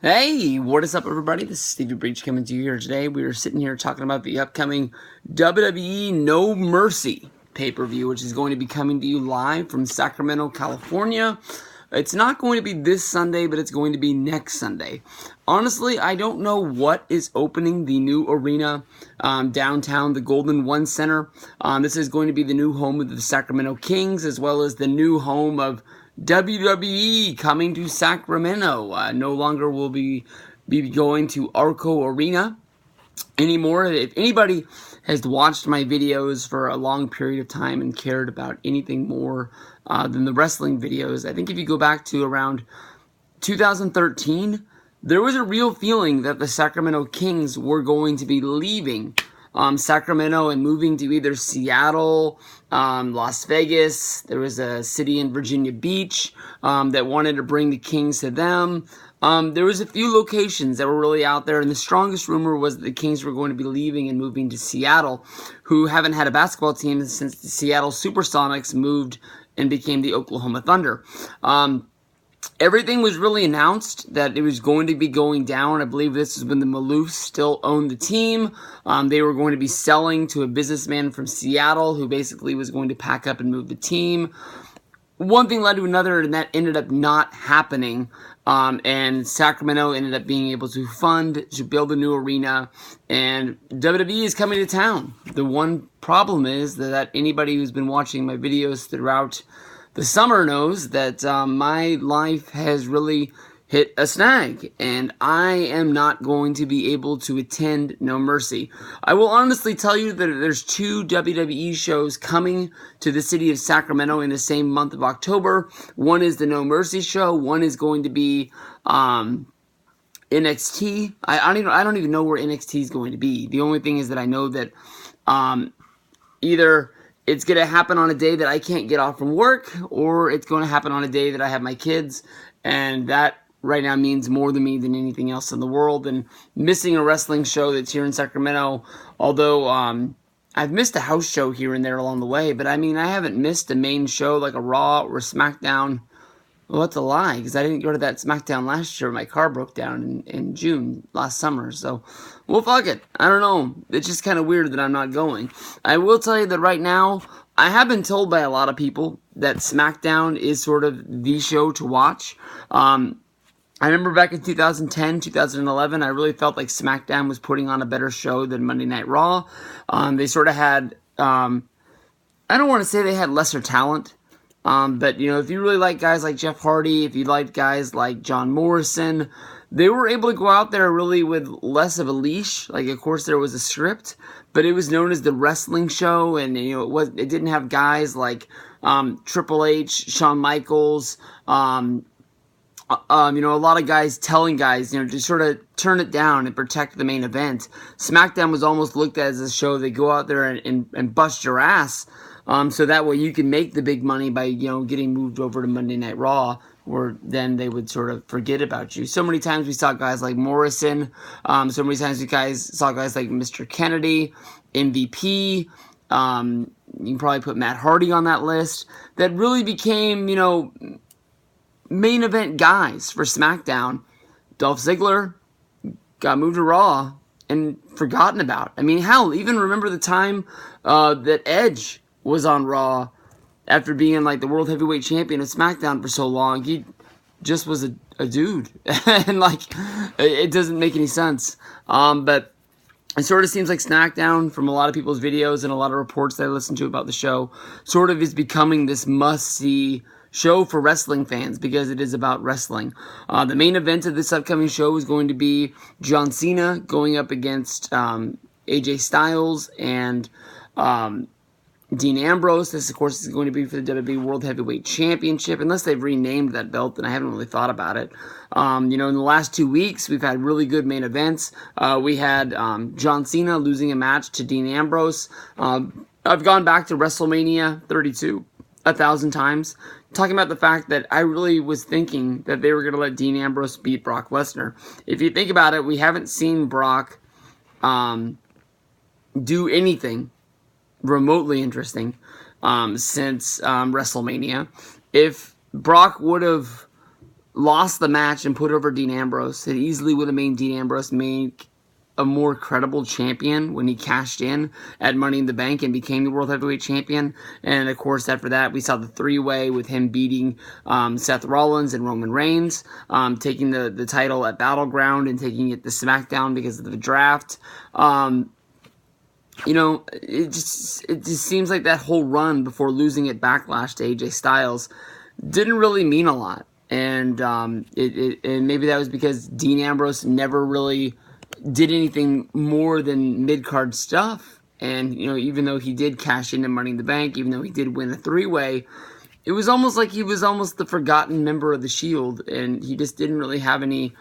Hey, what is up, everybody? This is Stevie Breach coming to you here today. We are sitting here talking about the upcoming WWE No Mercy pay-per-view, which is going to be coming to you live from Sacramento, California. It's not going to be this Sunday, but it's going to be next Sunday. Honestly, I don't know what is opening the new arena downtown, the Golden One Center. This is going to be the new home of the Sacramento Kings, as well as the new home of WWE coming to Sacramento. No longer will be going to Arco Arena anymore. If anybody has watched my videos for a long period of time and cared about anything more than the wrestling videos, I think if you go back to around 2013, there was a real feeling that the Sacramento Kings were going to be leaving Sacramento and moving to either Seattle, Las Vegas. There was a city in Virginia Beach that wanted to bring the Kings to them. There was a few locations that were really out there, and the strongest rumor was that the Kings were going to be leaving and moving to Seattle, who haven't had a basketball team since the Seattle Supersonics moved and became the Oklahoma Thunder. Everything was really announced that it was going to be going down. I believe this is when the Maloofs still owned the team. They were going to be selling to a businessman from Seattle who basically was going to pack up and move the team. One thing led to another, and that ended up not happening. And Sacramento ended up being able to fund to build a new arena, and WWE is coming to town. The one problem is that anybody who's been watching my videos throughout the summer knows that my life has really hit a snag, and I am not going to be able to attend No Mercy. I will honestly tell you that there's two WWE shows coming to the city of Sacramento in the same month of October. One is the No Mercy show. One is going to be NXT. I don't even know where NXT is going to be. The only thing is that I know that either it's going to happen on a day that I can't get off from work, or it's going to happen on a day that I have my kids, and that right now means more to me than anything else in the world. And missing a wrestling show that's here in Sacramento, although I've missed a house show here and there along the way, but I mean, I haven't missed a main show like a Raw or a SmackDown. Well, that's a lie, because I didn't go to that SmackDown last year. My car broke down in June last summer. So, well, fuck it. I don't know. It's just kind of weird that I'm not going. I will tell you that right now, I have been told by a lot of people that SmackDown is sort of the show to watch. I remember back in 2010, 2011, I really felt like SmackDown was putting on a better show than Monday Night Raw. They sort of had, I don't want to say they had lesser talent. But, you know, if you really like guys like Jeff Hardy, if you like guys like John Morrison, they were able to go out there really with less of a leash. Like, of course, there was a script, but it was known as the wrestling show, and, you know, it didn't have guys like Triple H, Shawn Michaels, you know, a lot of guys telling guys, you know, to sort of turn it down and protect the main event. SmackDown was almost looked at as a show that go out there and bust your ass. So that way you can make the big money by, you know, getting moved over to Monday Night Raw, where then they would sort of forget about you. So many times we saw guys like Morrison. So many times we saw guys like Mr. Kennedy, MVP. You can probably put Matt Hardy on that list. That really became, you know, main event guys for SmackDown. Dolph Ziggler got moved to Raw and forgotten about. I mean, hell, even remember the time that Edge was on Raw after being like the World Heavyweight Champion of SmackDown for so long. He just was a dude. And like, it doesn't make any sense. But it sort of seems like SmackDown, from a lot of people's videos and a lot of reports that I listen to about the show, sort of is becoming this must-see show for wrestling fans, because it is about wrestling. The main event of this upcoming show is going to be John Cena going up against AJ Styles and Dean Ambrose. This, of course, is going to be for the WWE World Heavyweight Championship, unless they've renamed that belt, and I haven't really thought about it. You know, in the last 2 weeks, we've had really good main events. We had John Cena losing a match to Dean Ambrose. I've gone back to WrestleMania 32 1,000 times, talking about the fact that I really was thinking that they were going to let Dean Ambrose beat Brock Lesnar. If you think about it, we haven't seen Brock do anything remotely interesting since WrestleMania. If Brock would have lost the match and put over Dean Ambrose. It easily would have made Dean Ambrose make a more credible champion when he cashed in at Money in the Bank and became the World Heavyweight Champion. And of course, after that, we saw the three-way with him beating Seth Rollins and Roman Reigns, taking the title at Battleground and taking it to SmackDown because of the draft. You know, it just seems like that whole run before losing at Backlash to AJ Styles didn't really mean a lot. And and maybe that was because Dean Ambrose never really did anything more than mid-card stuff. And, you know, even though he did cash into Money in the Bank, even though he did win a three-way, it was almost like he was almost the forgotten member of the Shield, and he just didn't really have any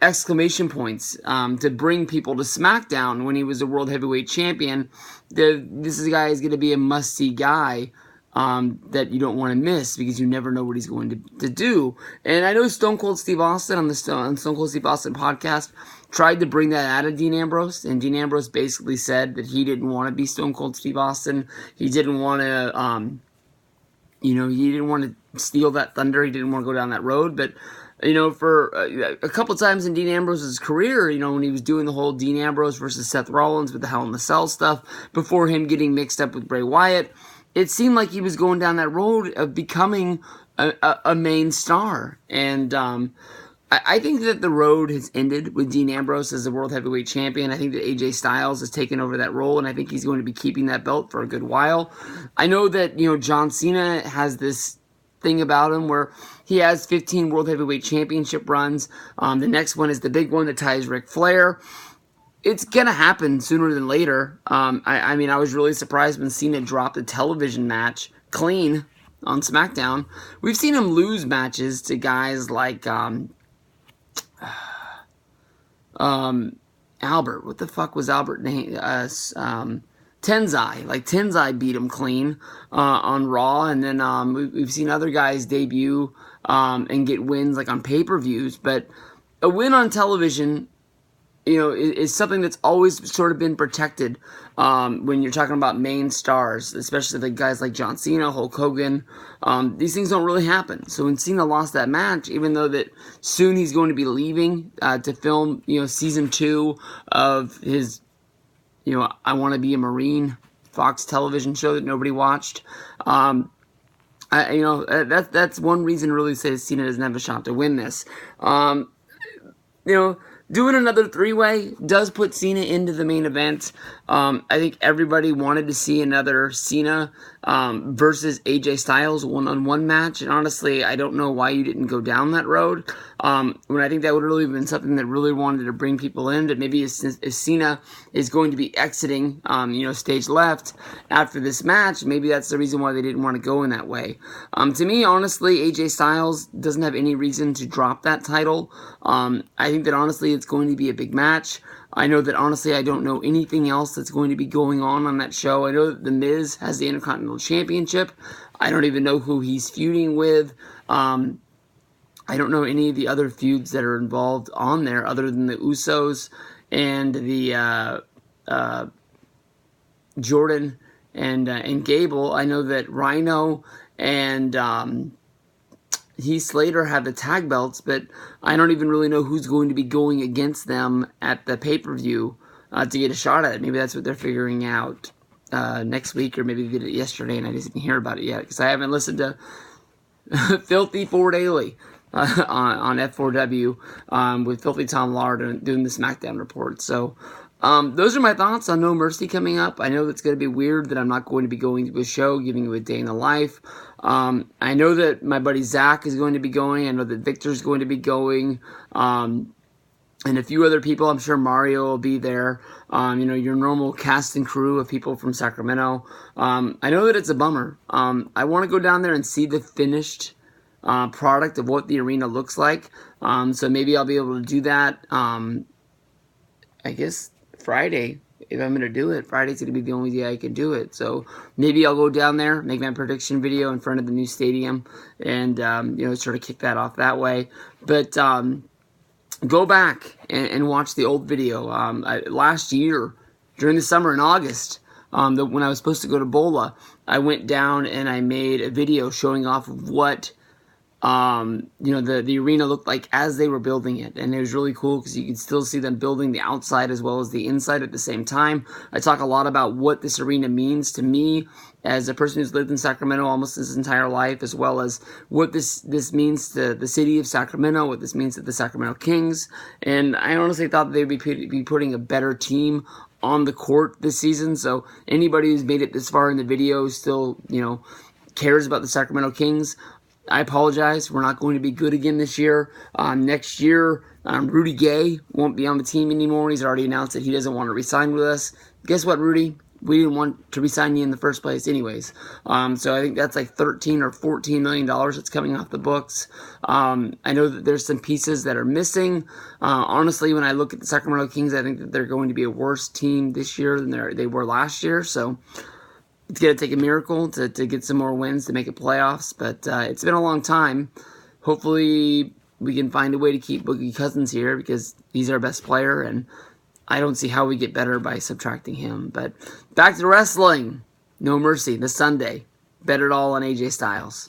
exclamation points to bring people to SmackDown when he was a World Heavyweight Champion. This is a guy who's going to be a must-see guy that you don't want to miss because you never know what he's going to do. And I know Stone Cold Steve Austin on the Stone Cold Steve Austin podcast tried to bring that out of Dean Ambrose, and Dean Ambrose basically said that he didn't want to be Stone Cold Steve Austin. He didn't want to, he didn't want to steal that thunder. He didn't want to go down that road. But, you know, for a couple times in Dean Ambrose's career, you know, when he was doing the whole Dean Ambrose versus Seth Rollins with the Hell in the Cell stuff, before him getting mixed up with Bray Wyatt, it seemed like he was going down that road of becoming a main star. And I think that the road has ended with Dean Ambrose as the World Heavyweight Champion. I think that AJ Styles has taken over that role, and I think he's going to be keeping that belt for a good while. I know that, you know, John Cena has this thing about him where he has 15 World Heavyweight Championship runs. The next one is the big one that ties Ric Flair. It's going to happen sooner than later. I mean, I was really surprised when Cena dropped a television match clean on SmackDown. We've seen him lose matches to guys like Albert. What the fuck was Albert name? Tenzai. Like, Tenzai beat him clean on Raw. And then we've seen other guys debut and get wins like on pay-per-views. But a win on television, you know, is something that's always sort of been protected when you're talking about main stars, especially the guys like John Cena, Hulk Hogan. These things don't really happen. So when Cena lost that match, even though that soon he's going to be leaving to film, you know, season 2 of his, you know, I Want to Be a Marine Fox television show that nobody watched. That's one reason really says Cena doesn't have a shot to win this. Doing another three-way does put Cena into the main event. I think everybody wanted to see another Cena versus AJ Styles one-on-one match. And honestly, I don't know why you didn't go down that road. When I think that would really have been something that really wanted to bring people in. But maybe if Cena is going to be exiting, stage left after this match, maybe that's the reason why they didn't want to go in that way. To me, honestly, AJ Styles doesn't have any reason to drop that title. I think that honestly, it's going to be a big match. I know that honestly, I don't know anything else that's going to be going on that show. I know that The Miz has the Intercontinental Championship. I don't even know who he's feuding with. I don't know any of the other feuds that are involved on there other than the Usos and the Jordan and Gable. I know that Rhino and Heath Slater have the tag belts, but I don't even really know who's going to be going against them at the pay-per-view to get a shot at it. Maybe that's what they're figuring out next week, or maybe they did it yesterday and I just didn't hear about it yet because I haven't listened to Filthy Four Daily on F4W with Filthy Tom Lard doing the SmackDown report. So those are my thoughts on No Mercy coming up. I know that's going to be weird that I'm not going to be going to a show, giving you a day in the life. I know that my buddy Zach is going to be going. I know that Victor's going to be going. And a few other people. I'm sure Mario will be there. Your normal cast and crew of people from Sacramento. I know that it's a bummer. I want to go down there and see the finished product of what the arena looks like. So maybe I'll be able to do that. I guess Friday, if I'm going to do it. Friday's going to be the only day I can do it. So maybe I'll go down there, make my prediction video in front of the new stadium, and sort of kick that off that way. But go back and watch the old video. Last year, during the summer in August, when I was supposed to go to Bola, I went down and I made a video showing off of what The arena looked like as they were building it, and it was really cool because you could still see them building the outside as well as the inside at the same time. I talk a lot about what this arena means to me as a person who's lived in Sacramento almost his entire life, as well as what this means to the city of Sacramento, what this means to the Sacramento Kings. And I honestly thought they'd be putting a better team on the court this season. So anybody who's made it this far in the video still, cares about the Sacramento Kings, I apologize. We're not going to be good again this year. Next year, Rudy Gay won't be on the team anymore. He's already announced that he doesn't want to resign with us. Guess what, Rudy? We didn't want to resign you in the first place anyways. So I think that's like $13 or $14 million that's coming off the books. I know that there's some pieces that are missing. Honestly, when I look at the Sacramento Kings, I think that they're going to be a worse team this year than they were last year. So it's going to take a miracle to get some more wins to make it playoffs, but it's been a long time. Hopefully, we can find a way to keep Boogie Cousins here because he's our best player, and I don't see how we get better by subtracting him. But back to wrestling. No Mercy this Sunday. Bet it all on AJ Styles.